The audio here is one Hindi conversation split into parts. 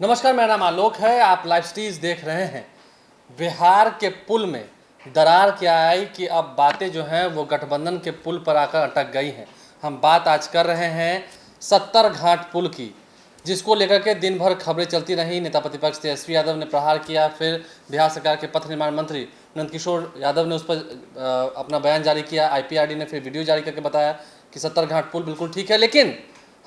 नमस्कार, मेरा नाम आलोक है। आप लाइव स्ट्रीज देख रहे हैं। बिहार के पुल में दरार क्या आई कि अब बातें जो हैं वो गठबंधन के पुल पर आकर अटक गई हैं। हम बात आज कर रहे हैं 70 घाट पुल की, जिसको लेकर के दिन भर खबरें चलती रहीं। नेता प्रतिपक्ष तेजस्वी यादव ने प्रहार किया, फिर बिहार सरकार के पथ निर्माण मंत्री नंदकिशोर यादव ने उस पर अपना बयान जारी किया। IPRD ने फिर वीडियो जारी करके बताया कि 70 घाट पुल बिल्कुल ठीक है। लेकिन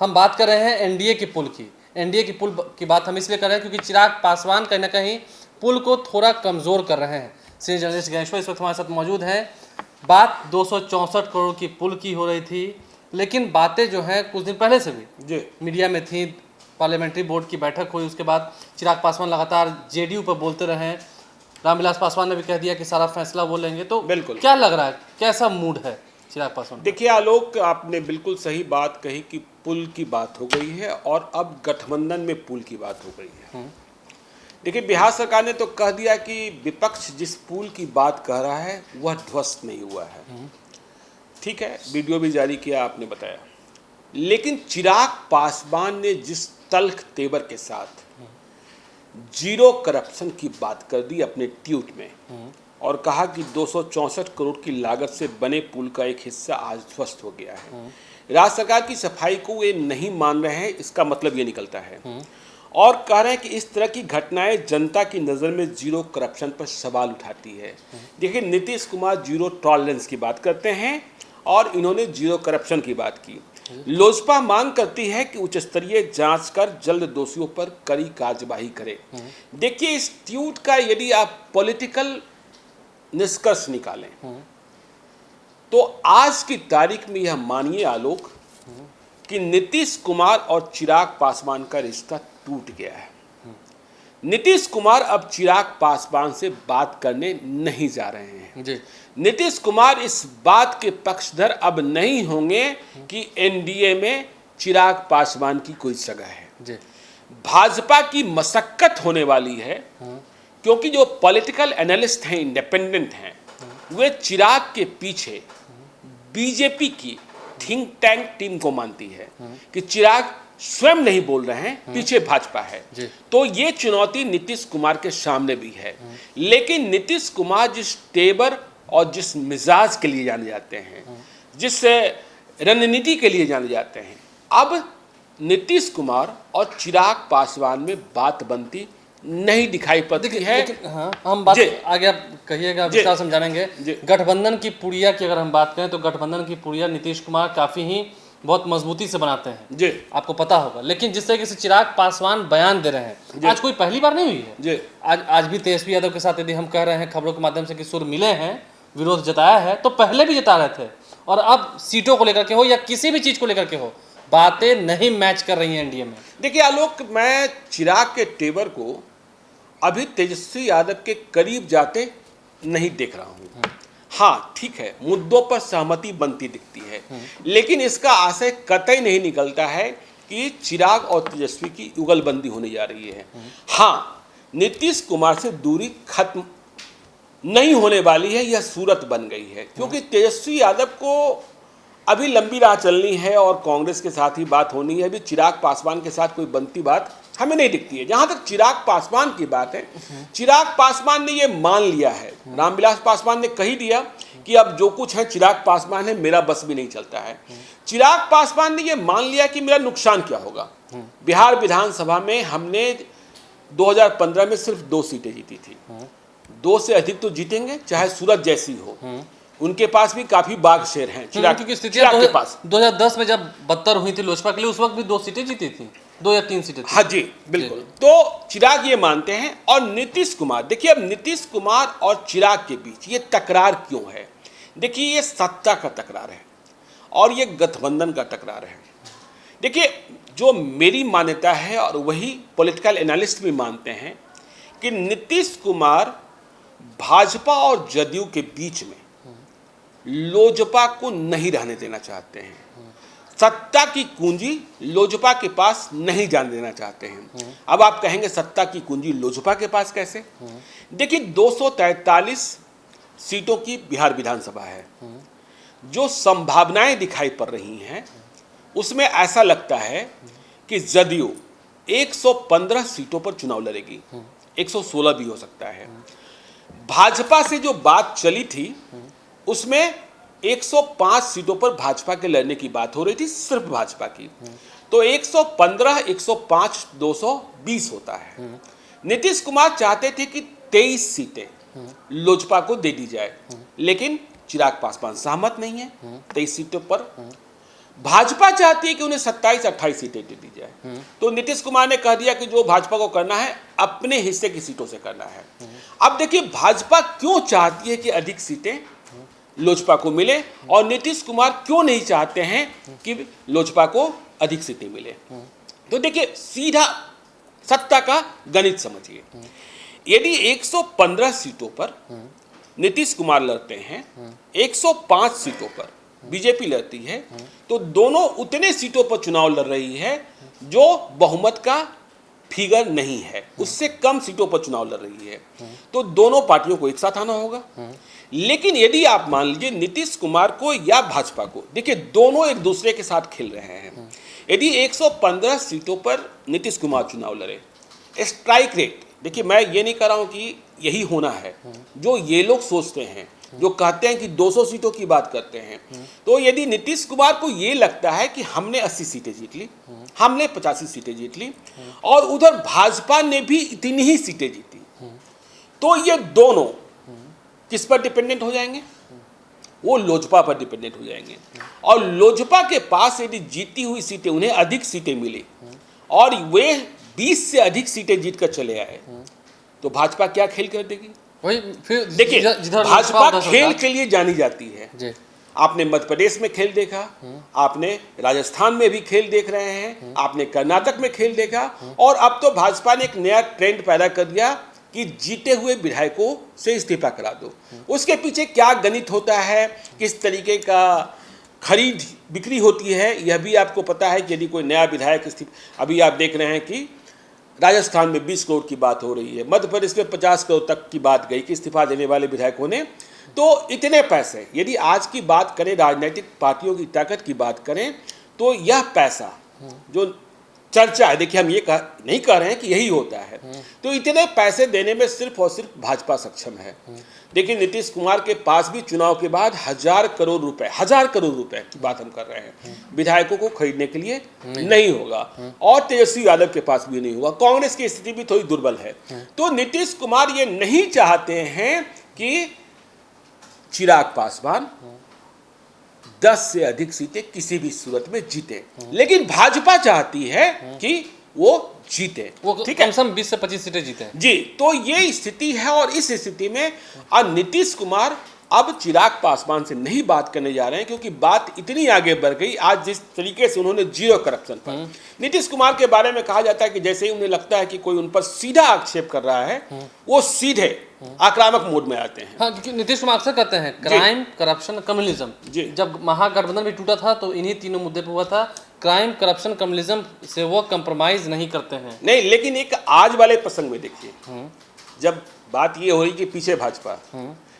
हम बात कर रहे हैं एनडीए की पुल की। एनडीए की पुल की बात हम इसलिए कर रहे हैं क्योंकि चिराग पासवान कहीं ना कहीं पुल को थोड़ा कमज़ोर कर रहे हैं। सीनियर जर्नलिस्ट ज्ञानेश्वर इस वक्त हमारे साथ मौजूद हैं। बात 264 करोड़ की पुल की हो रही थी, लेकिन बातें जो हैं कुछ दिन पहले से भी मीडिया में थी। पार्लियामेंट्री बोर्ड की बैठक हुई, उसके बाद चिराग पासवान लगातार जेडीयू पर बोलते रहे। रामविलास पासवान ने भी कह दिया कि सारा फैसला वो लेंगे। तो बिल्कुल क्या लग रहा है, कैसा मूड है चिराग पासवान? देखिए आलोक, आपने बिल्कुल सही बात कही कि पुल की बात हो गई है और अब गठबंधन में पुल की बात हो गई है। देखिए, बिहार सरकार ने तो कह दिया कि विपक्ष जिस पुल की बात कह रहा है वह ध्वस्त नहीं हुआ है। ठीक है, वीडियो भी जारी किया, आपने बताया। लेकिन चिराग पासवान ने जिस तल्ख तेवर के साथ जीरो करप्शन की बात कर दी अपने ट्वीट में और कहा कि 264 करोड़ की लागत से बने पुल का एक हिस्सा आज ध्वस्त हो गया है। राज्य सरकार की सफाई को वे नहीं मान रहे हैं, इसका मतलब ये निकलता है। और कह रहे हैं कि इस तरह की घटनाएं जनता की नज़र में जीरो करप्शन पर सवाल उठाती है। देखिए, नीतीश कुमार जीरो टॉलरेंस की बात करते हैं और इन्होंने जीरो करप्शन की बात की। लोजपा मांग करती है कि उच्च स्तरीय जांच कर जल्द दोषियों पर कड़ी कार्यवाही करे। देखिए, इस ट्वीट का यदि आप पॉलिटिकल निष्कर्ष निकालें तो आज की तारीख में यह मानिए आलोक कि नीतीश कुमार और चिराग पासवान का रिश्ता टूट गया है। नीतीश कुमार अब चिराग पासवान से बात करने नहीं जा रहे हैं जी। नीतीश कुमार इस बात के पक्षधर अब नहीं होंगे कि एनडीए में चिराग पासवान की कोई जगह है जी। भाजपा की मशक्कत होने वाली है, क्योंकि जो पॉलिटिकल एनालिस्ट हैं, इंडिपेंडेंट हैं, वे चिराग के पीछे बीजेपी की थिंक टैंक टीम को मानती है कि चिराग स्वयं नहीं बोल रहे हैं, पीछे भाजपा है। तो ये चुनौती नीतीश कुमार के सामने भी है। लेकिन नीतीश कुमार जिस तेवर और जिस मिजाज के लिए जाने जाते हैं, जिस रणनीति के लिए जाने जाते हैं, अब नीतीश कुमार और चिराग पासवान में बात बनती नहीं दिखाई पड़ती है। हाँ, हम बात आगे आप कहिएगा, विस्तार समझाएंगे। गठबंधन की पुड़िया की अगर हम बात करें तो गठबंधन की पुड़िया नीतीश कुमार काफ़ी ही बहुत मजबूती से बनाते हैं जी, आपको पता होगा। लेकिन जिस तरीके से चिराग पासवान बयान दे रहे हैं, आज कोई पहली बार नहीं हुई है जी। आज भी तेजस्वी यादव के साथ यदि हम कह रहे हैं खबरों के माध्यम से कि सुर मिले हैं, विरोध जताया है, तो पहले भी जता रहे थे। और अब सीटों को लेकर के हो या किसी भी चीज़ को लेकर के हो, बातें नहीं मैच कर रही हैं एनडीए में। देखिए आलोक, मैं चिराग के तेवर को अभी तेजस्वी यादव के करीब जाते नहीं देख रहा हूँ। हाँ ठीक है, मुद्दों पर सहमति बनती दिखती है, लेकिन इसका आशय कतई नहीं निकलता है कि चिराग और तेजस्वी की युगलबंदी होने जा रही है। हाँ, नीतीश कुमार से दूरी खत्म नहीं होने वाली है, यह सूरत बन गई है, क्योंकि तेजस्वी यादव को अभी लंबी राह चलनी है और कांग्रेस के साथ ही बात होनी है। अभी चिराग पासवान के साथ कोई बनती बात हमें नहीं दिखती है। जहां तक चिराग पासवान की बात है, चिराग पासवान ने ये मान लिया है, रामविलास पासवान ने कही दिया कि अब जो कुछ है चिराग पासवान है, मेरा बस भी नहीं चलता है। चिराग पासवान ने ये मान लिया कि मेरा नुकसान क्या होगा। बिहार विधानसभा में हमने 2015 में सिर्फ 2 सीटें जीती थी, 2 से अधिक तो जीतेंगे, चाहे सूरत जैसी हो। उनके पास भी काफी बाग शेर हैं चिराग की स्थितियां के पास। 2010 में जब बदतर हुई थी लोजपा के लिए, उस वक्त भी 2 सीटें जीती थी, 2 या 3 सीटें। हाँ जी बिल्कुल। तो चिराग ये मानते हैं। और नीतीश कुमार, देखिए अब नीतीश कुमार और चिराग के बीच ये तकरार क्यों है? देखिए, ये सत्ता का तकरार है और ये गठबंधन का तकरार है। देखिए, जो मेरी मान्यता है और वही पॉलिटिकल एनालिस्ट भी मानते हैं कि नीतीश कुमार भाजपा और जदयू के बीच में लोजपा को नहीं रहने देना चाहते हैं। सत्ता की कुंजी लोजपा के पास नहीं जाने देना चाहते हैं। अब आप कहेंगे सत्ता की कुंजी लोजपा के पास कैसे? देखिए, 243 सीटों की बिहार विधानसभा है। जो संभावनाएं दिखाई पड़ रही हैं उसमें ऐसा लगता है कि जदयू 115 सीटों पर चुनाव लड़ेगी, 116 भी हो सकता है। भाजपा से जो बात चली थी उसमें 105 सीटों पर भाजपा के लड़ने की बात हो रही थी, सिर्फ भाजपा की। तो 115, 105, 220 होता है। नीतीश कुमार चाहते थे कि 23 सीटें लोजपा को दे दी जाए, लेकिन चिराग पासवान सहमत नहीं है 23 सीटों पर। भाजपा चाहती है कि उन्हें 27, 28 सीटें दे दी जाए। तो नीतीश कुमार ने कह दिया कि जो भाजपा को करना है अपने हिस्से की सीटों से करना है। अब देखिए भाजपा क्यों चाहती है कि अधिक सीटें लोजपा को मिले और नीतीश कुमार क्यों नहीं चाहते हैं कि लोजपा को अधिक सीटें मिले। तो देखिए सीधा सत्ता का गणित समझिए। यदि 115 सीटों पर नीतीश कुमार लड़ते हैं, 105 सीटों पर बीजेपी लड़ती है, तो दोनों उतने सीटों पर चुनाव लड़ रही है जो बहुमत का फिगर नहीं है, उससे कम सीटों पर चुनाव लड़ रही है। तो दोनों पार्टियों को एक साथ आना होगा। लेकिन यदि आप मान लीजिए नीतीश कुमार को या भाजपा को, देखिए दोनों एक दूसरे के साथ खेल रहे हैं। यदि 115 सीटों पर नीतीश कुमार चुनाव लड़े, स्ट्राइक रेट, देखिए मैं ये नहीं कह रहा हूं कि यही होना है, जो ये लोग सोचते हैं, जो कहते हैं कि 200 सीटों की बात करते हैं, तो यदि नीतीश कुमार को ये लगता है कि हमने 80 सीटें जीत ली, हमने 85 सीटें जीत ली और उधर भाजपा ने भी इतनी ही सीटें जीती, तो ये दोनों किस पर डिपेंडेंट हो जाएंगे? वो लोजपा पर डिपेंडेंट हो जाएंगे। और लोजपा के पास यदि जीती हुई सीटें, उन्हें अधिक सीटें मिली और वे 20 से अधिक सीटें जीत कर चले आए, तो भाजपा क्या खेल कर देगी? वही फिर देखिए भाजपा खेल के लिए जानी जाती है। आपने मध्य प्रदेश में खेल देखा, आपने राजस्थान में भी खेल देख रहे हैं, आपने कर्नाटक में खेल देखा, और अब तो भाजपा ने एक नया ट्रेंड पैदा कर दिया कि जीते हुए विधायकों से इस्तीफा करा दो। उसके पीछे क्या गणित होता है, किस तरीके का खरीद बिक्री होती है, यह भी आपको पता है कि यदि कोई नया विधायक इस्तीफा, अभी आप देख रहे हैं कि राजस्थान में 20 करोड़ की बात हो रही है, मध्य प्रदेश में 50 करोड़ तक की बात गई कि इस्तीफा देने वाले विधायकों ने। तो इतने पैसे, यदि आज की बात करें, राजनीतिक पार्टियों की ताकत की बात करें, तो यह पैसा जो चर्चा है, देखिए हम ये नहीं कह रहे हैं कि यही होता है, तो इतने पैसे देने में सिर्फ और सिर्फ भाजपा सक्षम है। देखिए नीतीश कुमार के पास भी चुनाव के बाद 1000 करोड़ रुपए की बात हम कर रहे हैं, विधायकों को खरीदने के लिए नहीं होगा, और तेजस्वी यादव के पास भी नहीं होगा। कांग्रेस की स्थिति भी थोड़ी दुर्बल है। तो नीतीश कुमार ये नहीं चाहते हैं कि चिराग पासवान 10 से अधिक सीटें किसी भी सूरत में जीते, लेकिन भाजपा चाहती है कि वो जीते, ठीक है, कम से कम 20 से 25 सीटें जीते जी। तो ये स्थिति है, और इस स्थिति में अब नीतीश कुमार अब चिराग पासवान से नहीं बात करने जा रहे हैं, क्योंकि बात इतनी आगे बढ़ गई। आज जिस तरीके से उन्होंने जीरो करप्शन पर नीतीश कुमार के बारे में कहा जाता है कि जैसे ही उन्हें लगता है कि कोई उन पर सीधा आक्षेप कर रहा है, वो सीधे आक्रामक मोड में आते हैं। हाँ, क्योंकि नीतीश कुमार अक्सर कहते हैं क्राइम, करप्शन, कम्युनिज्म। जब महागठबंधन भी टूटा था तो इन्हीं तीनों मुद्दे पर हुआ था। क्राइम, करप्शन, कम्युनिज्म से वो कंप्रोमाइज नहीं करते हैं। नहीं, लेकिन एक आज वाले प्रसंग में देखिए, जब बात ये हो रही कि पीछे भाजपा,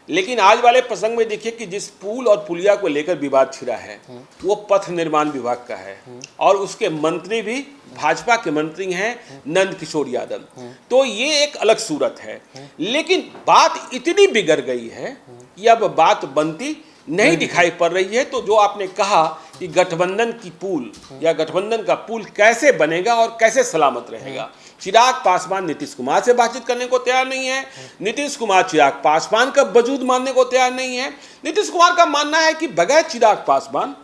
लेकिन आज वाले प्रसंग में देखिए कि जिस पुल और पुलिया को लेकर विवाद छिड़ा है, वो पथ निर्माण विभाग का है, और उसके मंत्री भी भाजपा के मंत्री हैं नंद किशोर यादव। तो ये एक अलग सूरत है। लेकिन बात इतनी बिगड़ गई है कि अब बात बनती नहीं दिखाई पड़ रही है। तो जो आपने कहा कि गठबंधन की पुल या गठबंधन का पुल कैसे बनेगा और कैसे सलामत रहेगा, चिराग पासवान नीतीश कुमार से बातचीत करने को तैयार नहीं है, नीतीश कुमार चिराग पासवान का वजूद मानने को तैयार नहीं है। नीतीश कुमार का मानना है कि बगैर चिराग पासवान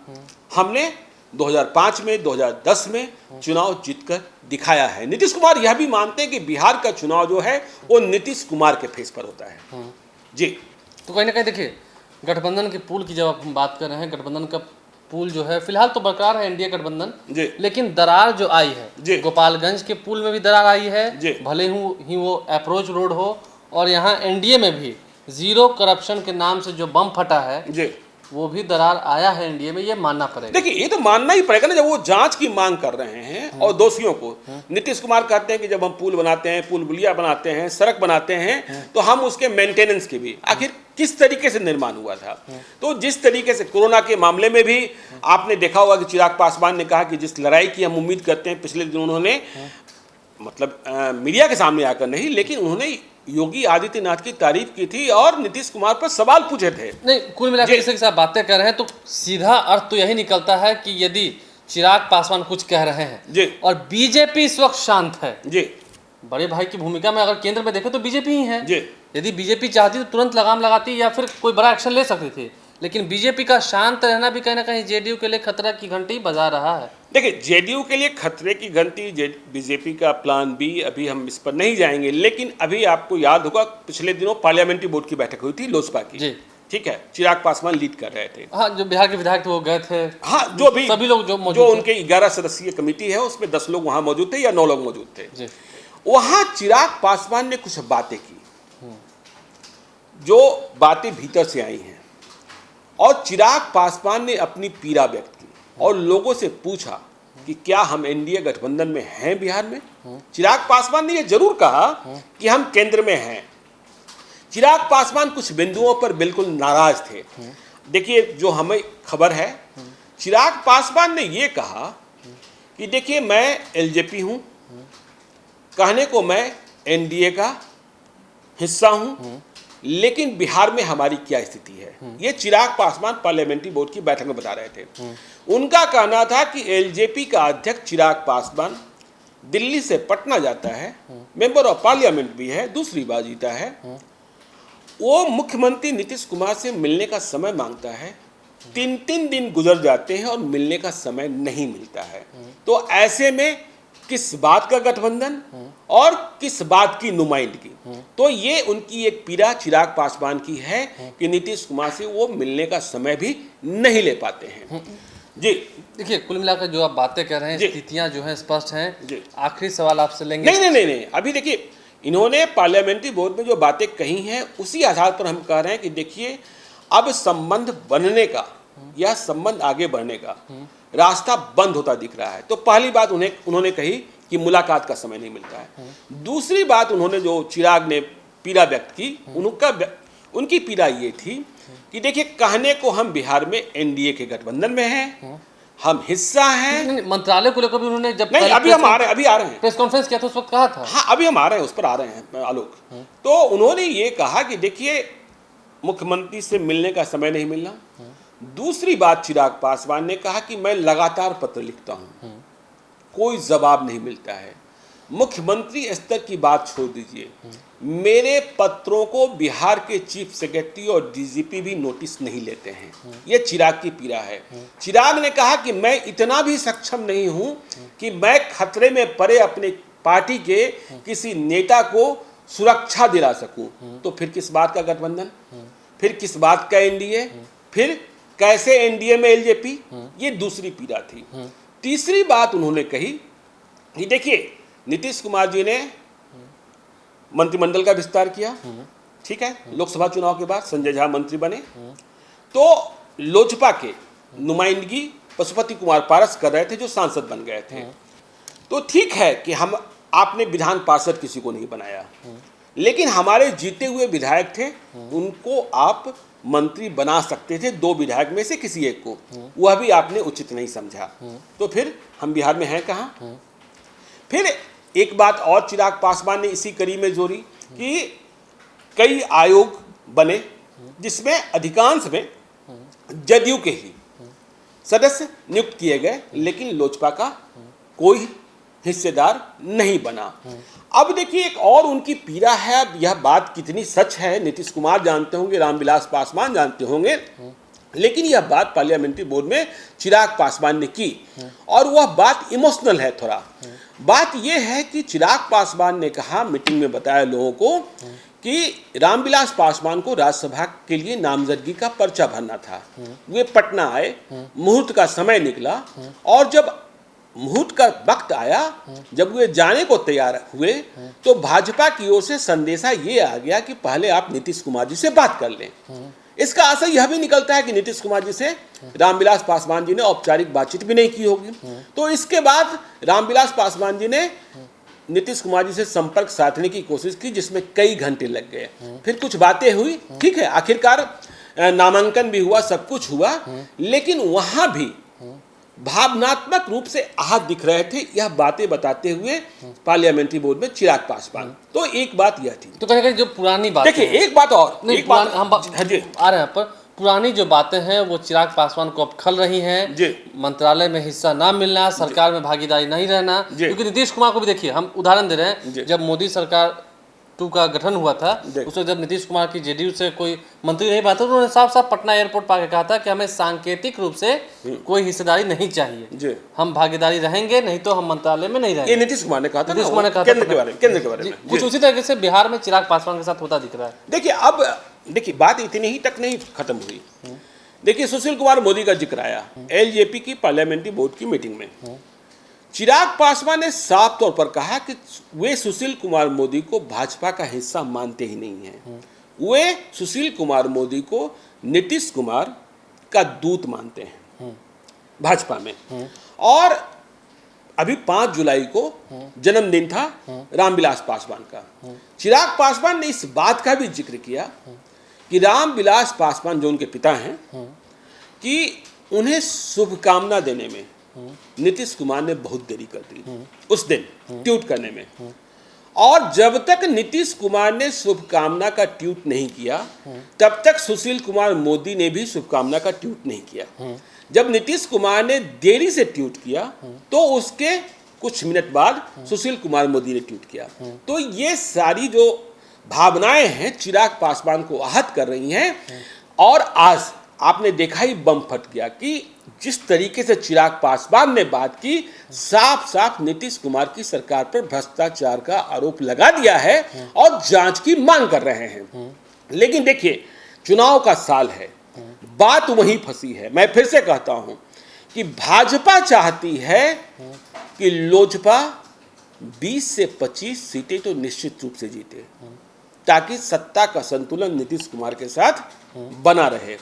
हमने 2005 में, 2010 में चुनाव जीतकर दिखाया है। नीतीश कुमार यह भी मानते हैं कि बिहार का चुनाव जो है वो नीतीश कुमार के फेस पर होता है। जी, तो कहीं ना कहीं देखिए गठबंधन के पुल की जब हम बात कर रहे हैं, गठबंधन का पुल जो है फिलहाल तो बरकरार है एनडीए गठबंधन, लेकिन दरार जो आई है, गोपालगंज के पुल में भी दरार आई है, भले ही वो अप्रोच रोड हो, और यहाँ एनडीए में भी जीरो करप्शन के नाम से जो बम फटा है, वो भी दरार आया है एनडीए में, ये मानना पड़ेगा। देखिए ये तो मानना ही पड़ेगा ना, जब वो जांच की मांग कर रहे हैं और दोषियों को, नीतीश कुमार कहते हैं कि जब हम पुल बनाते हैं, पुल पुलिया बनाते हैं, सड़क बनाते हैं, तो हम उसके मेंटेनेंस के भी, आखिर किस तरीके से निर्माण हुआ था। तो जिस तरीके से कोरोना के मामले में भी आपने देखा होगा कि चिराग पासवान ने कहा कि जिस लड़ाई की हम उम्मीद करते हैं, पिछले दिन उन्होंने मतलब मीडिया के सामने आकर नहीं, लेकिन उन्होंने योगी आदित्यनाथ की तारीफ की थी और नीतीश कुमार पर सवाल पूछे थे। नहीं, कुल मिलाकर इसी के साथ बातें कर रहे हैं तो सीधा अर्थ तो यही निकलता है कि यदि चिराग पासवान कुछ कह रहे हैं जी और बीजेपी इस वक्त शांत है, जी, बड़े भाई की भूमिका में अगर केंद्र में देखें तो बीजेपी ही है। जी, यदि बीजेपी चाहती तो तुरंत लगाम लगाती या फिर कोई बड़ा एक्शन ले सकती थी, लेकिन बीजेपी का शांत रहना भी कहीं ना कहीं जेडीयू के लिए खतरा की घंटी बजा रहा है। देखिए, जेडीयू के लिए खतरे की घंटी बीजेपी का प्लान बी, अभी हम इस पर नहीं जाएंगे, लेकिन अभी आपको याद होगा पिछले दिनों पार्लियामेंट्री बोर्ड की बैठक हुई थी लोजपा की। जी, ठीक है, चिराग पासवान लीड कर रहे थे। हाँ, जो बिहार के विधायक थे वो गए थे। हाँ, जो भी सभी लोग जो मौजूद जो थे। उनके 11 सदस्यीय कमेटी है उसमें 10 लोग वहां मौजूद थे या 9 लोग मौजूद थे। जी, वहां चिराग पासवान ने कुछ बातें की जो बातें भीतर से आई हैं, और चिराग पासवान ने अपनी पीड़ा व्यक्त की और लोगों से पूछा कि क्या हम एनडीए गठबंधन में हैं बिहार में। चिराग पासवान ने यह जरूर कहा कि हम केंद्र में हैं। चिराग पासवान कुछ बिंदुओं पर बिल्कुल नाराज थे। देखिए, जो हमें खबर है, चिराग पासवान ने यह कहा कि देखिए, मैं एलजेपी हूं, कहने को मैं एनडीए का हिस्सा हूं, लेकिन बिहार में हमारी क्या स्थिति है, ये चिराग पासवान पार्लियामेंट्री बोर्ड की बैठक में बता रहे थे। उनका कहना था कि एलजेपी का अध्यक्ष चिराग पासवान दिल्ली से पटना जाता है, मेंबर ऑफ पार्लियामेंट भी है, दूसरी बार जीता है, वो मुख्यमंत्री नीतीश कुमार से मिलने का समय मांगता है, 3-3 दिन गुजर जाते हैं और मिलने का समय नहीं मिलता है। तो ऐसे में किस बात का गठबंधन और किस बात की नुमाइंदगी। तो ये उनकी एक पीड़ा चिराग पासवान की है कि नीतीश कुमार से वो मिलने का समय भी नहीं ले पाते हैं। जी, देखिए, कुल मिलाकर जो आप बातें कर रहे हैं, स्थितियां जो हैं स्पष्ट हैं। जी, आखिरी सवाल आपसे लेंगे। नहीं, अभी देखिए, इन्होंने पार्लियामेंट्री बोर्ड में जो बातें कही हैं उसी आधार पर हम कह रहे हैं कि देखिए, अब संबंध बनने का या संबंध आगे बढ़ने का रास्ता बंद होता दिख रहा है। तो पहली बात उन्होंने कही कि मुलाकात का समय नहीं मिलता है। दूसरी बात उन्होंने जो चिराग ने पीड़ा व्यक्त की, उनकी पीड़ा ये थी कि देखिए, कहने को हम बिहार में एनडीए के गठबंधन में हैं, हम हिस्सा हैं। मंत्रालय को लेकर भी उन्होंने जब नहीं, अभी आ रहे हैं प्रेस कॉन्फ्रेंस किया था उस वक्त कहा था। हाँ, अभी हम आ रहे हैं, उस पर आ रहे हैं आलोक। तो उन्होंने ये कहा कि देखिए, मुख्यमंत्री से मिलने का समय नहीं मिलना। दूसरी बात चिराग पासवान ने कहा कि मैं लगातार पत्र लिखता हूं, कोई जवाब नहीं मिलता है। मुख्यमंत्री स्तर की बात छोड़ दीजिए, मेरे पत्रों को बिहार के चीफ सेक्रेटरी और डीजीपी भी नोटिस नहीं लेते हैं। यह चिराग की पीड़ा है। चिराग ने कहा कि मैं इतना भी सक्षम नहीं हूं कि मैं खतरे में पड़े अपने पार्टी के किसी नेता को सुरक्षा दिला सकूं। तो फिर किस बात का गठबंधन, फिर किस बात का एनडीए, फिर कैसे एनडीए में एलजेपी। ये दूसरी पीड़ा थी। तीसरी बात उन्होंने कही कि देखिए, नीतीश कुमार जी ने मंत्रिमंडल का विस्तार किया, ठीक है, लोकसभा चुनाव के बाद संजय झा मंत्री बने, तो लोजपा के नुमाइंदगी पशुपति कुमार पारस कर रहे थे जो सांसद बन गए थे। तो ठीक है कि आपने विधान पार्षद किसी को नहीं बनाया, लेकिन हमारे जीते हुए विधायक थे, उनको आप मंत्री बना सकते थे, 2 विधायक में से किसी एक को, वह भी आपने उचित नहीं समझा। तो फिर हम बिहार में हैं कहाँ। फिर एक बात और चिराग पासवान ने इसी कड़ी में जोड़ी कि कई आयोग बने जिसमें अधिकांश में जदयू के ही सदस्य नियुक्त किए गए, लेकिन लोजपा का कोई हिस्सेदार नहीं बना। अब देखिए, एक और उनकी पीड़ा है। अब यह बात कितनी सच है नीतीश कुमार जानते होंगे, रामविलास पासवान जानते होंगे, लेकिन यह बात पार्लियामेंट्री बोर्ड में चिराग पासवान ने की और वह बात इमोशनल है थोड़ा। बात यह है कि चिराग पासवान ने कहा, मीटिंग में बताया लोगों को, कि रामविलास पासवान को राज्यसभा के लिए नामजदगी का पर्चा भरना था। वे पटना आए, मुहूर्त का समय निकला, और जब मुहूर्त का वक्त आया, जब वे जाने को तैयार हुए, तो भाजपा की ओर से संदेशा ये आ गया कि पहले आप नीतीश कुमार जी से बात कर लें। इसका असर यह भी निकलता है कि नीतीश कुमार जी से रामविलास पासवान जी ने औपचारिक बातचीत भी नहीं की होगी। तो इसके बाद रामविलास पासवान जी ने नीतीश कुमार जी से संपर्क साधने की कोशिश की, जिसमें कई घंटे लग गए। फिर कुछ बातें हुई, ठीक है, आखिरकार नामांकन भी हुआ, सब कुछ हुआ, लेकिन वहां भी भावनात्मक रूप से आहत दिख रहे थे, यह बातें बताते हुए पार्लियामेंट्री बोर्ड में चिराग पासवान। तो एक बात यह थी, तो कहीं जो पुरानी बात, देखिए एक बात और, एक बात हम आ रहे हैं पर पुरानी जो बातें हैं वो चिराग पासवान को अब खल रही हैं। मंत्रालय में हिस्सा ना मिलना, सरकार में भागीदारी नहीं रहना, क्योंकि नीतीश कुमार को भी देखिए, हम उदाहरण दे रहे हैं, जब मोदी सरकार 2 का गठन हुआ था, उसमें जब नीतीश कुमार की जेडीयू से कोई मंत्री नहीं बात, तो उन्होंने साफ साफ पटना एयरपोर्ट पर कहा था कि हमें सांकेतिक रूप से कोई हिस्सेदारी नहीं चाहिए, हम भागीदारी रहेंगे, नहीं तो हम मंत्रालय में नहीं रहेंगे। ये नीतीश कुमार ने कहा था, नीतीश कुमार ने कहा केंद्र के बारे में। कुछ उसी तरीके से बिहार में चिराग पासवान के साथ होता दिख रहा है। देखिए अब देखिए बात इतनी ही तक नहीं खत्म हुई। देखिए सुशील कुमार मोदी का जिक्र आया एलजेपी की पार्लियामेंट्री बोर्ड की मीटिंग में। चिराग पासवान ने साफ तौर पर कहा कि वे सुशील कुमार मोदी को भाजपा का हिस्सा मानते ही नहीं हैं। वे सुशील कुमार मोदी को नीतीश कुमार का दूत मानते हैं भाजपा में। और अभी 5 जुलाई को जन्मदिन था रामविलास पासवान का। चिराग पासवान ने इस बात का भी जिक्र किया कि रामविलास पासवान जो उनके पिता हैं, कि उन्हें शुभकामना देने में नीतीश कुमार ने बहुत देरी कर दी उस दिन ट्वीट करने में। और जब तक नीतीश कुमार ने शुभकामना का ट्वीट नहीं किया, तब तक सुशील कुमार मोदी ने भी शुभकामना का ट्वीट नहीं किया। जब नीतीश कुमार ने देरी से ट्वीट किया, तो उसके कुछ मिनट बाद सुशील कुमार मोदी ने ट्वीट किया। तो ये सारी जो भावनाएं हैं चिराग पासवान को आहत कर रही हैं। और आज आपने देखा ही बम फट गया कि जिस तरीके से चिराग पासवान ने बात की, साफ साफ नीतीश कुमार की सरकार पर भ्रष्टाचार का आरोप लगा दिया है और जांच की मांग कर रहे हैं। लेकिन देखिए चुनाव का साल है, बात वहीं फंसी है। मैं फिर से कहता हूं कि भाजपा चाहती है कि लोजपा 20 से 25 सीटें तो निश्चित रूप से जीते, ताकि सत्ता का संतुलन नीतीश कुमार के साथ बना रहे।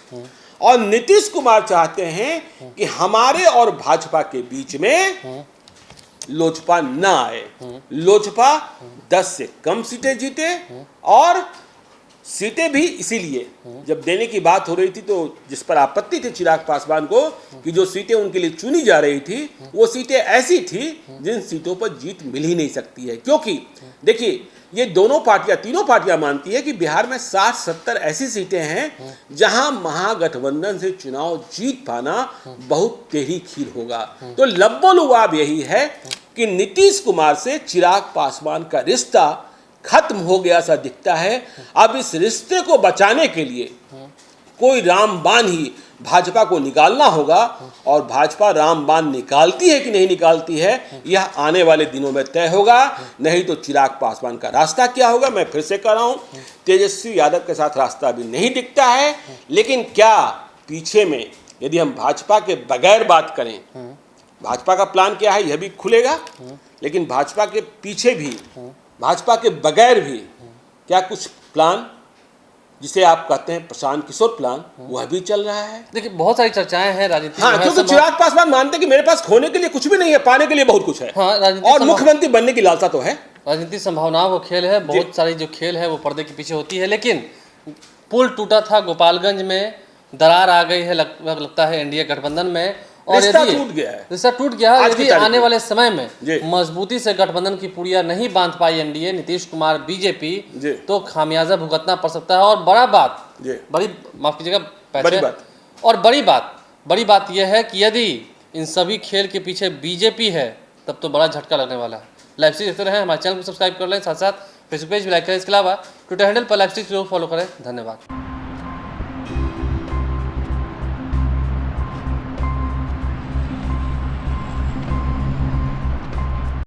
और नीतीश कुमार चाहते हैं कि हमारे और भाजपा के बीच में लोजपा ना आए, लोजपा 10 से कम सीटें जीते। और सीटें भी इसीलिए जब देने की बात हो रही थी, तो जिस पर आपत्ति थी चिराग पासवान को कि जो सीटें उनके लिए चुनी जा रही थी, वो सीटें ऐसी थी जिन सीटों पर जीत मिल ही नहीं सकती है। क्योंकि देखिए ये दोनों पार्टियां, तीनों पार्टियां मानती है कि बिहार में 60-70 ऐसी सीटें हैं जहां महागठबंधन से चुनाव जीत पाना बहुत टेढ़ी खीर होगा। तो लब्बो-लुआब यही है कि नीतीश कुमार से चिराग पासवान का रिश्ता खत्म हो गया सा दिखता है। अब इस रिश्ते को बचाने के लिए कोई रामबाण ही भाजपा को निकालना होगा। और भाजपा रामबाण निकालती है कि नहीं निकालती है, यह आने वाले दिनों में तय होगा। नहीं तो चिराग पासवान का रास्ता क्या होगा। मैं फिर से कह रहा हूं, तेजस्वी यादव के साथ रास्ता अभी नहीं दिखता है। लेकिन क्या पीछे में यदि हम भाजपा के बगैर बात करें, भाजपा का प्लान क्या है यह भी खुलेगा। लेकिन भाजपा के पीछे भी, भाजपा के बगैर भी क्या कुछ प्लान, जिसे आप कहते हैं प्रशांत किशोर प्लान, वह भी चल रहा है। देखिए बहुत सारी चर्चाएं हैं राजनीति। हाँ, क्योंकि चिराग पासवान मानते हैं कि मेरे पास खोने के लिए कुछ भी नहीं है, पाने के लिए बहुत कुछ है। हाँ, और मुख्यमंत्री बनने की लालसा तो है। राजनीति संभावनाओं का खेल है, बहुत सारी जो खेल है वो पर्दे के पीछे होती है। लेकिन पुल टूटा था गोपालगंज में, दरार आ गई है लगता है एनडीए गठबंधन में। और रिश्ता टूट गया है, रिश्ता टूट गया है। यदि आने वाले समय में मजबूती से गठबंधन की पुड़िया नहीं बांध पाई एनडीए, नीतीश कुमार बीजेपी, तो खामियाजा भुगतना पड़ सकता है। और माफ कीजिएगा, बड़ी बात यह है कि यदि इन सभी खेल के पीछे बीजेपी है, तब तो बड़ा झटका लगने वाला है। लाइव स्ट्रीम देखते रहें, हमारे चैनल को सब्सक्राइब कर लें, साथ साथ फेसबुक पेज भी लाइक करें। इसके अलावा ट्विटर हैंडल पर लाइव स्ट्रीम जरूर फॉलो करें। धन्यवाद।